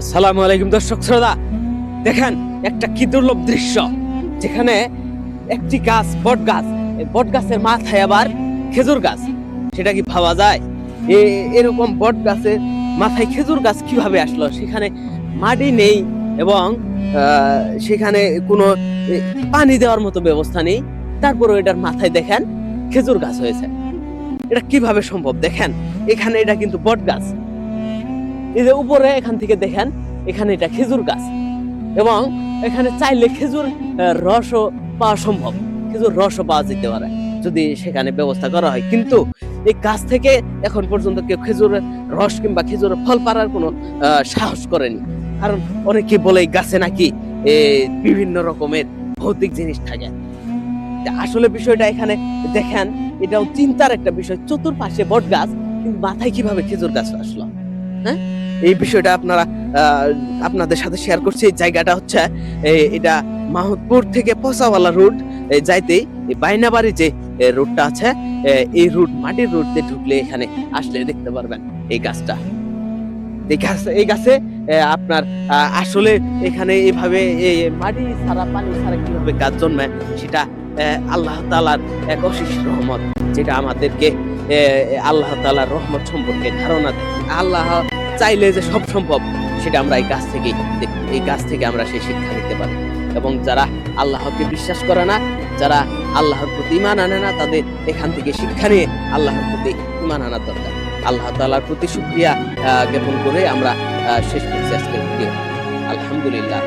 আসসালামু আলাইকুম দর্শক শ্রোতা, দেখেন একটা কি দুর্লভ দৃশ্য, যেখানে একটি গাছ, বট গাছ, এই বট গাছের মাথায় আবার খেজুর গাছ। সেটা কি ভাবা যায়? এরকম বট গাছের মাথায় খেজুর গাছ কিভাবে আসলো? সেখানে মাটি নেই এবং সেখানে কোনো পানি দেওয়ার মতো ব্যবস্থা নেই, তারপরে এটার মাথায় দেখেন খেজুর গাছ হয়েছে। এটা কিভাবে সম্ভব? দেখেন এখানে এটা কিন্তু বট গাছ, এই যে উপরে এখান থেকে দেখেন, এখানে এটা খেজুর গাছ এবং এখানে চাইলে খেজুর রসও পাওয়া সম্ভব, খেজুর রসও পাওয়া যেতে পারে যদি সেখানে ব্যবস্থা করা হয়। কিন্তু এই গাছ থেকে এখন পর্যন্ত কেউ খেজুরের রস কিংবা খেজুরের ফল পাড়ার কোনো সাহস করেনি, কারণ অনেকে বলে এই গাছে নাকি বিভিন্ন রকমের ভৌতিক জিনিস থাকে। আসলে বিষয়টা এখানে দেখেন, এটাও চিন্তার একটা বিষয়। চতুর্পাশে বট গাছ, কিন্তু মাথায় কিভাবে খেজুর গাছ আসলো? হ্যাঁ, এই বিষয়টা আপনাদের সাথে শেয়ার করছি। এই জায়গাটা হচ্ছে এটা মাহমুদপুর থেকে পচাওয়ালা রোড যাইতেই বাইনাবাড়ি যে রোডটা আছে, এই রোড, মাটির রোড দিয়ে ঢুকলে এখানে আসলে দেখতে পারবেন এই গাছটা। এই গাছে আপনার আসলে এখানে এইভাবে মাটি ছাড়া, পানি ছাড়া কিভাবে গাছ জন্মায়, সেটা আল্লাহ তাআলার এক অশেষ রহমত, যেটা আমাদেরকে আল্লাহ তাআলার রহমত সম্পর্কে ধারণা দেয়। আল্লাহ চাইলে যে সব সম্ভব, সেটা আমরা এই গাছ থেকে আমরা সেই শিক্ষা নিতে পারি। এবং যারা আল্লাহকে বিশ্বাস করে না, যারা আল্লাহর প্রতি ঈমান আনে না, তাদের এখান থেকে শিক্ষা নিয়ে আল্লাহর প্রতি ঈমান আনা দরকার। আল্লাহ তাআলার প্রতি শুকরিয়া জ্ঞাপন করে আমরা শেষ করছি আজকের ভিডিও। আলহামদুলিল্লাহ।